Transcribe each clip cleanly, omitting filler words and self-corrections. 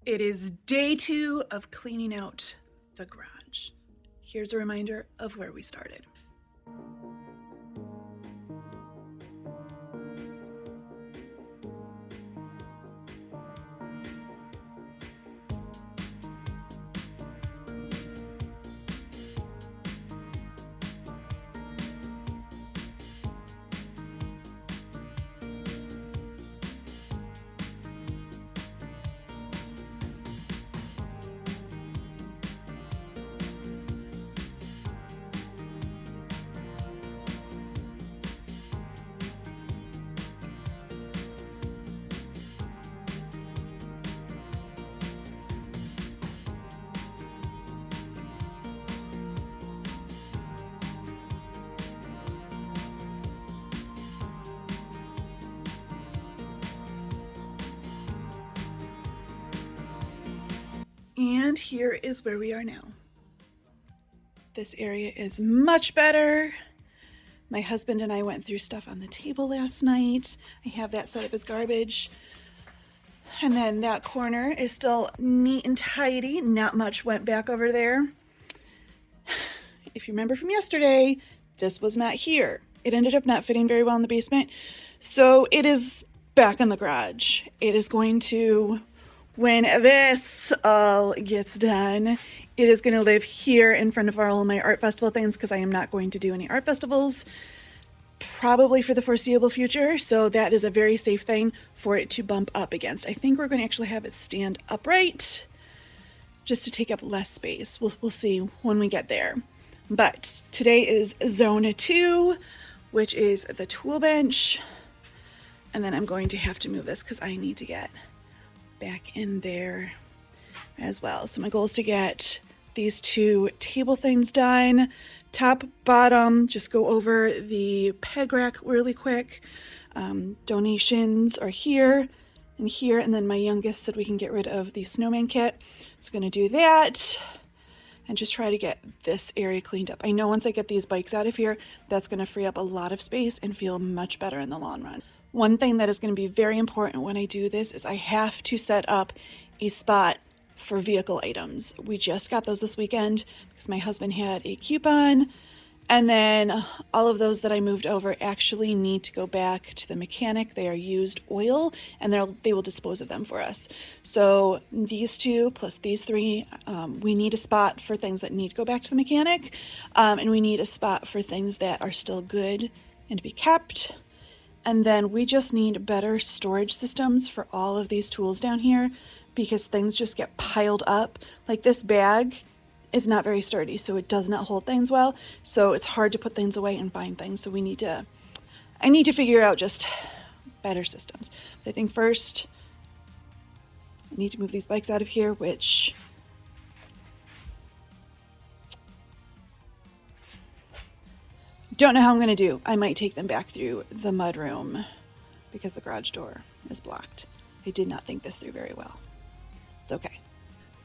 It is day 2 of cleaning out the garage. Here's a reminder of where we started. And here is where we are now. This area is much better. My husband and I went through stuff on the table last night. I have that set up as garbage. And then that corner is still neat and tidy. Not much went back over there. If you remember from yesterday, this was not here. It ended up not fitting very well in the basement. So it is back in the garage. It is going to, when this all gets done, it is going to live here in front of all my art festival things because I am not going to do any art festivals probably for the foreseeable future. So that is a very safe thing for it to bump up against. I think we're going to actually have it stand upright just to take up less space. We'll see when we get there. But today is zone 2, which is the tool bench. And then I'm going to have to move this because I need to get back in there as well. So my goal is to get these 2 table things done. Top, bottom, just go over the peg rack really quick. Donations are here and here. And then my youngest said we can get rid of the snowman kit. So I'm going to do that and just try to get this area cleaned up. I know once I get these bikes out of here, that's going to free up a lot of space and feel much better in the long run. One thing that is going to be very important when I do this is I have to set up a spot for vehicle items. We just got those this weekend because my husband had a coupon, and then all of those that I moved over actually need to go back to the mechanic. They are used oil and they will dispose of them for us. So these 2 plus these 3, we need a spot for things that need to go back to the mechanic, and we need a spot for things that are still good and to be kept. And then we just need better storage systems for all of these tools down here because things just get piled up. Like this bag is not very sturdy, so it does not hold things well. So it's hard to put things away and find things. So I need to figure out just better systems. But I think first I need to move these bikes out of here, which don't know how I'm going to do. I might take them back through the mudroom because the garage door is blocked. I did not think this through very well. It's okay.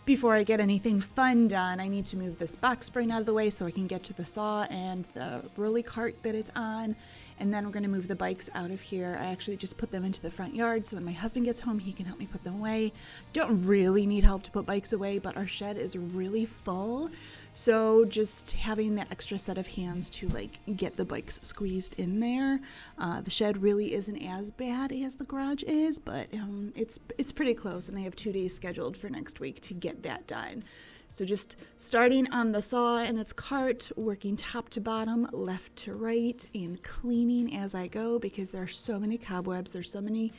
Before I get anything fun done, I need to move this box spring out of the way so I can get to the saw and the rolly cart that it's on. And then we're going to move the bikes out of here. I actually just put them into the front yard so when my husband gets home, he can help me put them away. Don't really need help to put bikes away, but our shed is really full. So just having that extra set of hands to get the bikes squeezed in there. The shed really isn't as bad as the garage is, but it's pretty close, and I have 2 days scheduled for next week to get that done. So just starting on the saw and its cart, working top to bottom, left to right, and cleaning as I go because there are so many cobwebs. There's so many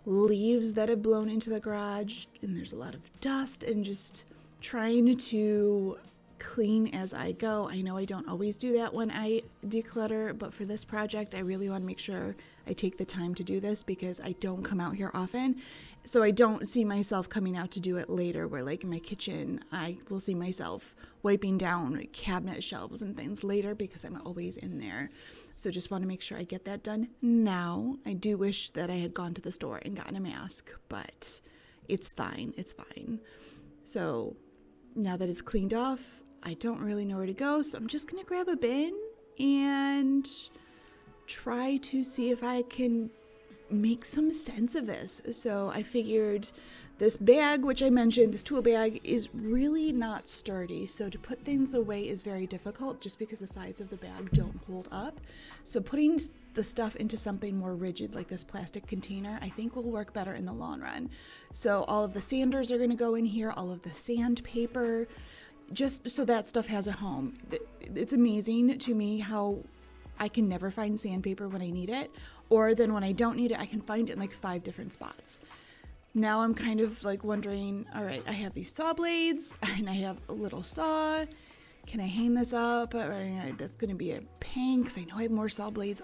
leaves that have blown into the garage, and there's a lot of dust, and just trying to clean as I go. I know I don't always do that when I declutter, but for this project, I really want to make sure I take the time to do this because I don't come out here often. So I don't see myself coming out to do it later where in my kitchen, I will see myself wiping down cabinet shelves and things later because I'm always in there. So just want to make sure I get that done now. I do wish that I had gone to the store and gotten a mask, but it's fine. It's fine. So now that it's cleaned off, I don't really know where to go, so I'm just going to grab a bin and try to see if I can make some sense of this. So I figured This bag, which I mentioned, this tool bag, is really not sturdy. So to put things away is very difficult just because the sides of the bag don't hold up. So putting the stuff into something more rigid like this plastic container, I think will work better in the long run. So all of the sanders are going to go in here, all of the sandpaper, just so that stuff has a home. It's amazing to me how I can never find sandpaper when I need it, or then when I don't need it, I can find it in like 5 different spots. Now I'm kind of like wondering, all right, I have these saw blades and I have a little saw. Can I hang this up? That's going to be a pain because I know I have more saw blades.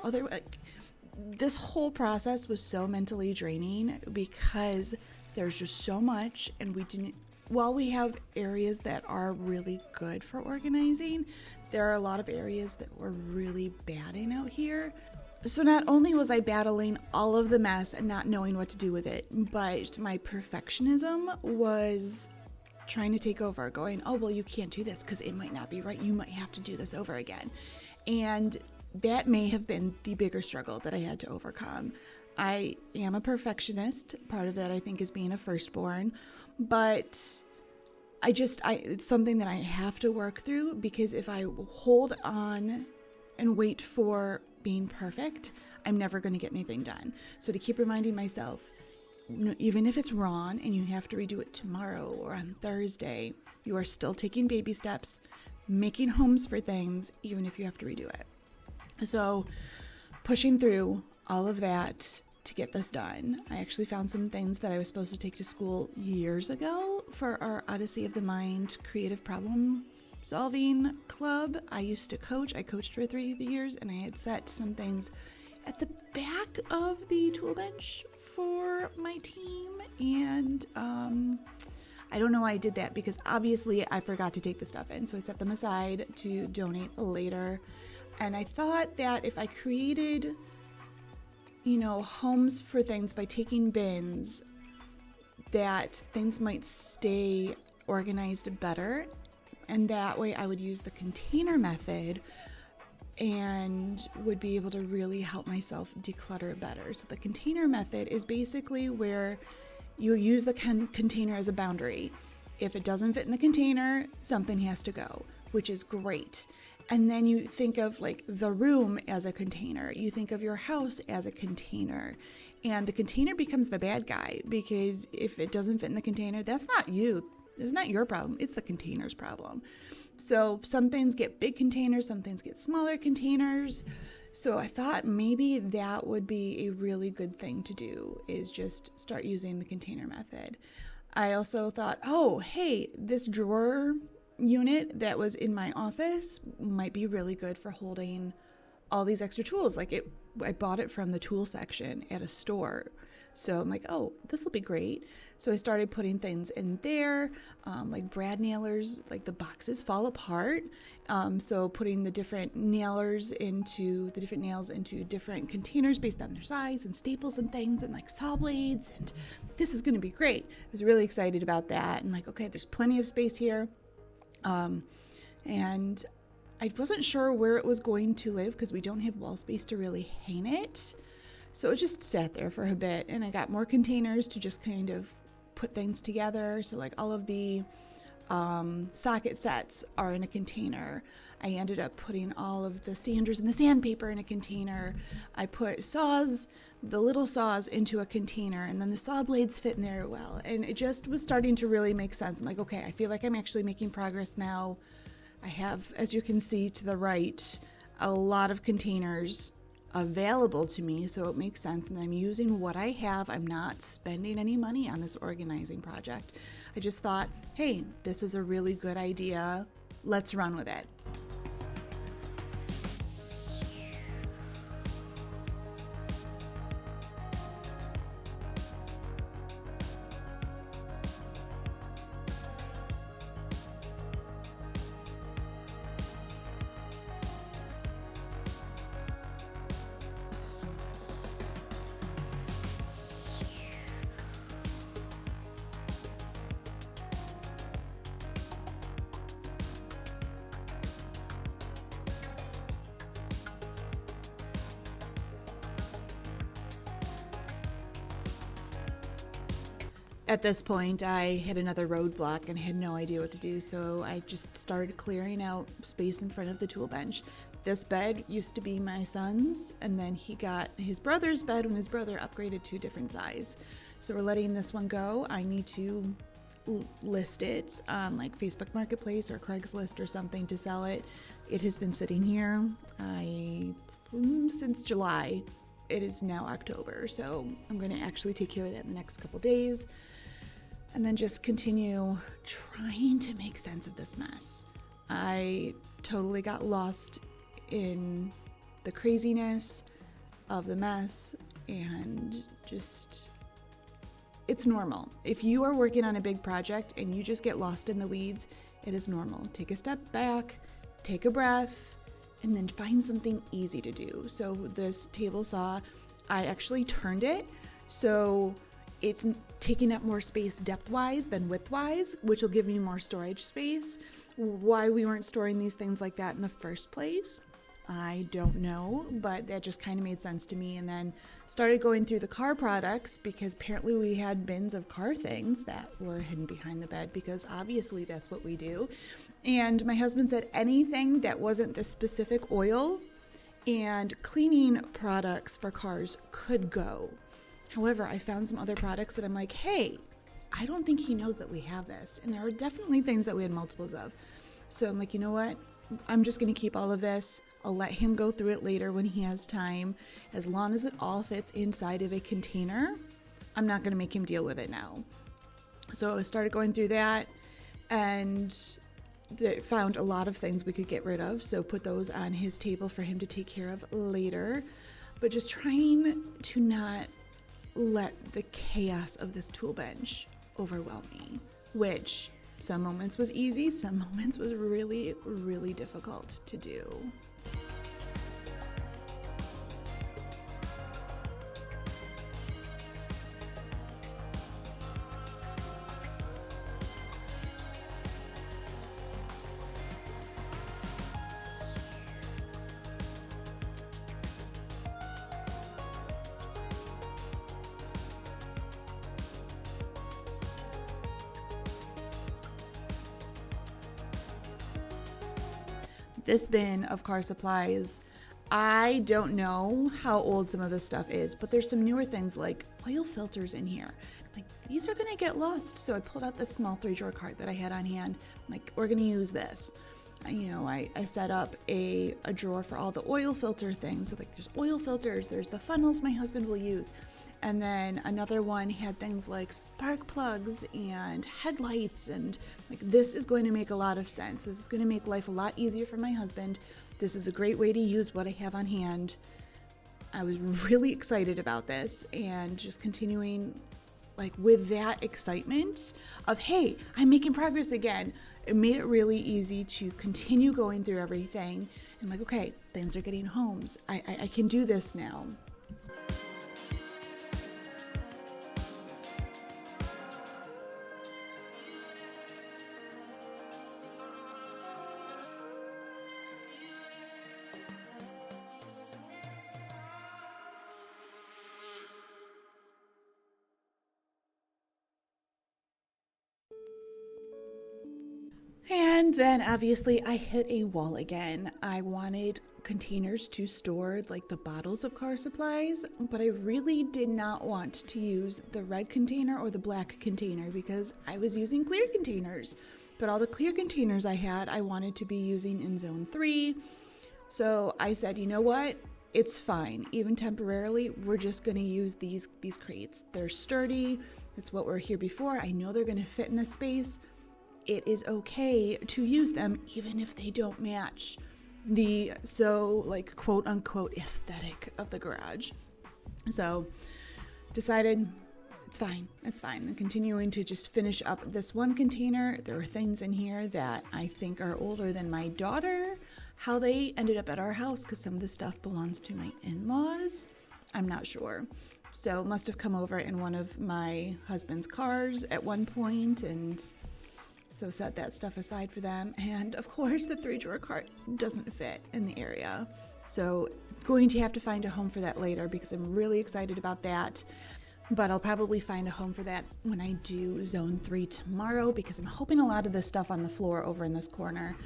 This whole process was so mentally draining because there's just so much, and while we have areas that are really good for organizing, there are a lot of areas that we're really bad in out here. So not only was I battling all of the mess and not knowing what to do with it, but my perfectionism was trying to take over, going, oh, well, you can't do this because it might not be right. You might have to do this over again. And that may have been the bigger struggle that I had to overcome. I am a perfectionist. Part of that, I think, is being a firstborn. But it's something that I have to work through, because if I hold on and wait for being perfect, I'm never going to get anything done. So to keep reminding myself, even if it's wrong and you have to redo it tomorrow or on Thursday, you are still taking baby steps, making homes for things, even if you have to redo it. So pushing through all of that to get this done. I actually found some things that I was supposed to take to school years ago for our Odyssey of the Mind creative problem solving club. I used to coach. I coached for 3 years, and I had set some things at the back of the tool bench for my team. And I don't know why I did that, because obviously I forgot to take the stuff in. So I set them aside to donate later. And I thought that if I created, homes for things by taking bins, that things might stay organized better. And that way I would use the container method and would be able to really help myself declutter better. So the container method is basically where you use the container as a boundary. If it doesn't fit in the container, something has to go, which is great. And then you think of like the room as a container. You think of your house as a container. And the container becomes the bad guy, because if it doesn't fit in the container, that's not you. It's not your problem. It's the container's problem. So some things get big containers, some things get smaller containers. So I thought maybe that would be a really good thing to do, is just start using the container method. I also thought, oh, hey, this drawer unit that was in my office might be really good for holding all these extra tools. I bought it from the tool section at a store. So I'm like, oh, this will be great. So I started putting things in there, like brad nailers, like the boxes fall apart. So putting the different nails into different containers based on their size, and staples and things, and like saw blades. And this is going to be great. I was really excited about that. And like, okay, there's plenty of space here. And I wasn't sure where it was going to live because we don't have wall space to really hang it. So it just sat there for a bit, and I got more containers to just kind of put things together. So like all of the socket sets are in a container. I ended up putting all of the sanders and the sandpaper in a container. I put saws, the little saws, into a container, and then the saw blades fit in there well. And it just was starting to really make sense. I'm like, okay, I feel like I'm actually making progress now. I have, as you can see to the right, a lot of containers available to me, so it makes sense, and I'm using what I have. I'm not spending any money on this organizing project. I just thought, hey, this is a really good idea. Let's run with it. At this point, I had another roadblock and had no idea what to do, so I just started clearing out space in front of the tool bench. This bed used to be my son's, and then he got his brother's bed when his brother upgraded to a different size. So we're letting this one go. I need to list it on like Facebook Marketplace or Craigslist or something to sell it. It has been sitting here since July. It is now October, so I'm going to actually take care of that in the next couple days and then just continue trying to make sense of this mess. I totally got lost in the craziness of the mess, and just, it's normal. If you are working on a big project and you just get lost in the weeds, it is normal. Take a step back, take a breath, and then find something easy to do. So this table saw, I actually turned it so it's taking up more space depth-wise than width-wise, which will give me more storage space. Why we weren't storing these things like that in the first place, I don't know, but that just kind of made sense to me. And then started going through the car products, because apparently we had bins of car things that were hidden behind the bed, because obviously that's what we do. And my husband said anything that wasn't the specific oil and cleaning products for cars could go. However, I found some other products that I'm like, hey, I don't think he knows that we have this. And there are definitely things that we had multiples of. So I'm like, you know what? I'm just going to keep all of this. I'll let him go through it later when he has time. As long as it all fits inside of a container, I'm not going to make him deal with it now. So I started going through that and found a lot of things we could get rid of. So put those on his table for him to take care of later. But just trying to not let the chaos of this tool bench overwhelm me, which some moments was easy, some moments was really, really difficult to do. This bin of car supplies, I don't know how old some of this stuff is, but there's some newer things like oil filters in here. Like, these are gonna get lost. So I pulled out this small 3-drawer cart that I had on hand. I'm like, we're gonna use this. I set up a drawer for all the oil filter things. So like, there's oil filters, there's the funnels my husband will use. And then another one had things like spark plugs and headlights, and like, this is going to make a lot of sense. This is going to make life a lot easier for my husband. This is a great way to use what I have on hand. I was really excited about this, and just continuing like with that excitement of, hey, I'm making progress again. It made it really easy to continue going through everything. And I'm like, okay, things are getting homes. I can do this now. And then obviously I hit a wall again. I wanted containers to store like the bottles of car supplies, but I really did not want to use the red container or the black container because I was using clear containers. But all the clear containers I had, I wanted to be using in zone 3. So I said, you know what? It's fine. Even temporarily, we're just going to use these crates. They're sturdy. That's what we're here before. I know they're going to fit in the space. It is okay to use them even if they don't match the like quote unquote aesthetic of the garage. So decided it's fine. I'm continuing to just finish up this one container. There are things in here that I think are older than my daughter. How they ended up at our house, because some of the stuff belongs to my in-laws, I'm not sure. So it must have come over in one of my husband's cars at one point, and so set that stuff aside for them. And of course, the 3-drawer cart doesn't fit in the area. So going to have to find a home for that later, because I'm really excited about that. but I'll probably find a home for that when I do zone 3 tomorrow, because I'm hoping a lot of the stuff on the floor over in this corner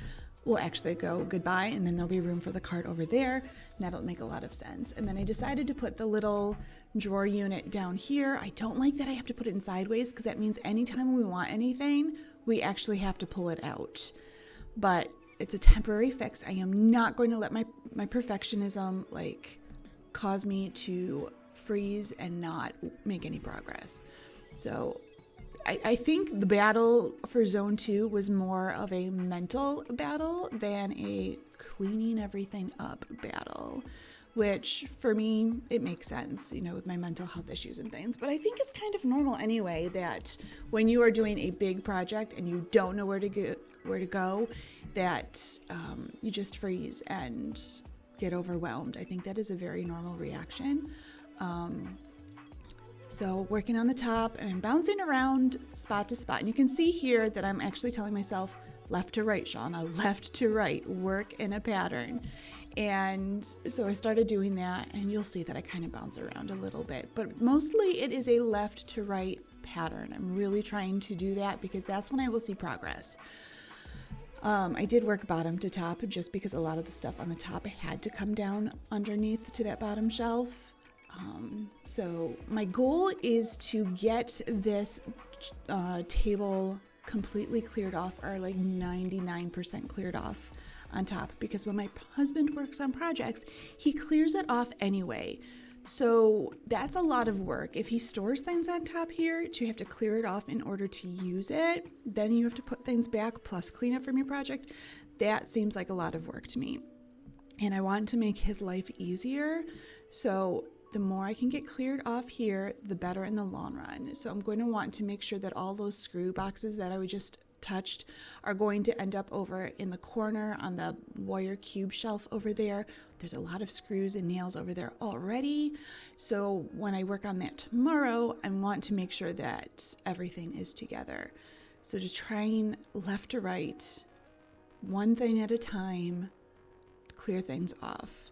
will actually go goodbye, and then there'll be room for the cart over there, and that'll make a lot of sense. And then I decided to put the little drawer unit down here. I don't like that I have to put it in sideways, because that means anytime we want anything, we actually have to pull it out. But it's a temporary fix. I am not going to let my perfectionism cause me to freeze and not make any progress. So I think the battle for zone 2 was more of a mental battle than a cleaning everything up battle, which for me, it makes sense, with my mental health issues and things. But I think it's kind of normal anyway that when you are doing a big project and you don't know where to go, that you just freeze and get overwhelmed. I think that is a very normal reaction. So working on the top, and I'm bouncing around spot to spot. And you can see here that I'm actually telling myself left to right, Shauna, left to right, work in a pattern. And so I started doing that, and you'll see that I kind of bounce around a little bit. But mostly it is a left to right pattern. I'm really trying to do that because that's when I will see progress. I did work bottom to top just because a lot of the stuff on the top had to come down underneath to that bottom shelf. So my goal is to get this table completely cleared off, or 99% cleared off on top, because when my husband works on projects, he clears it off anyway. So that's a lot of work. If he stores things on top here, to have to clear it off in order to use it, then you have to put things back plus clean up from your project. That seems like a lot of work to me. And I want to make his life easier. So the more I can get cleared off here, the better in the long run. So I'm going to want to make sure that all those screw boxes that I just touched are going to end up over in the corner on the wire cube shelf over there. There's a lot of screws and nails over there already. So when I work on that tomorrow, I want to make sure that everything is together. So just trying left to right, one thing at a time, to clear things off.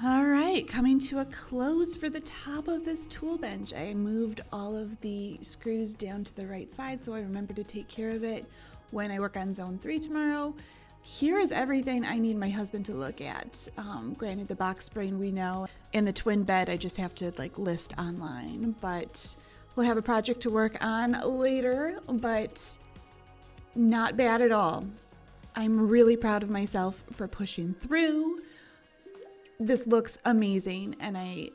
All right, coming to a close for the top of this tool bench. I moved all of the screws down to the right side, so I remember to take care of it when I work on zone 3 tomorrow. Here is everything I need my husband to look at. Granted, the box spring we know, and the twin bed I just have to list online, but we'll have a project to work on later, but not bad at all. I'm really proud of myself for pushing through. This looks amazing, and I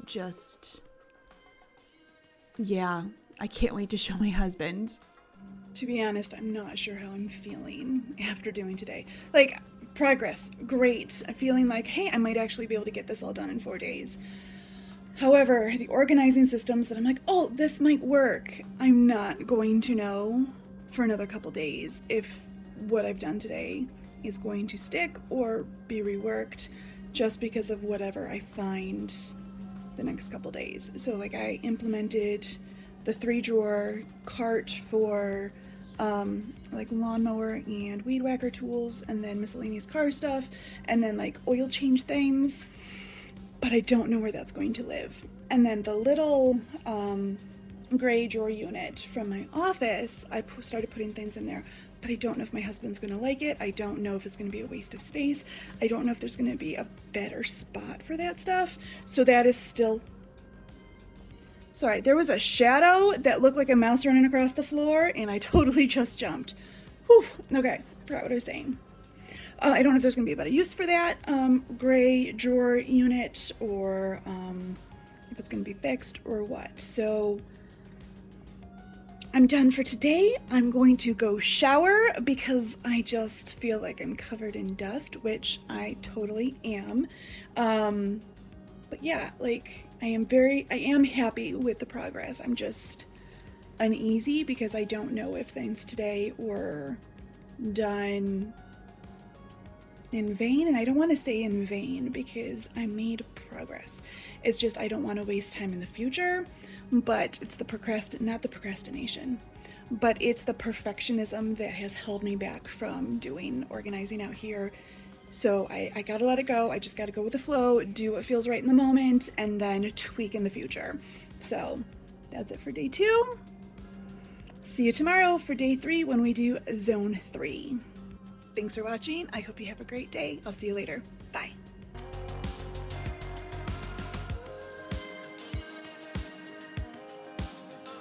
can't wait to show my husband. To be honest, I'm not sure how I'm feeling after doing today. Like, progress, great. I'm feeling like, hey, I might actually be able to get this all done in 4 days. However, the organizing systems that I'm like, oh, this might work, I'm not going to know for another couple days if what I've done today is going to stick or be reworked just because of whatever I find the next couple days. So like I implemented the 3-drawer cart for like lawnmower and weed whacker tools, and then miscellaneous car stuff, and then like oil change things, but I don't know where that's going to live. And then the little gray drawer unit from my office, I started putting things in there, but I don't know if my husband's going to like it. I don't know if it's going to be a waste of space. I don't know if there's going to be a better spot for that stuff. So that is still... Sorry, there was a shadow that looked like a mouse running across the floor, and I totally just jumped. Whew, okay, forgot what I was saying. I don't know if there's going to be a better use for that gray drawer unit, or if it's going to be fixed or what. So I'm done for today. I'm going to go shower because I just feel like I'm covered in dust, which I totally am. But yeah, like I am happy with the progress. I'm just uneasy because I don't know if things today were done in vain, and I don't want to say in vain because I made progress. It's just I don't want to waste time in the future, but it's not the procrastination, but it's the perfectionism that has held me back from doing organizing out here. So I gotta let it go. I just gotta go with the flow, do what feels right in the moment, and then tweak in the future. So that's it for day 2. See you tomorrow for day 3 when we do zone 3. Thanks for watching. I hope you have a great day. I'll see you later. Bye.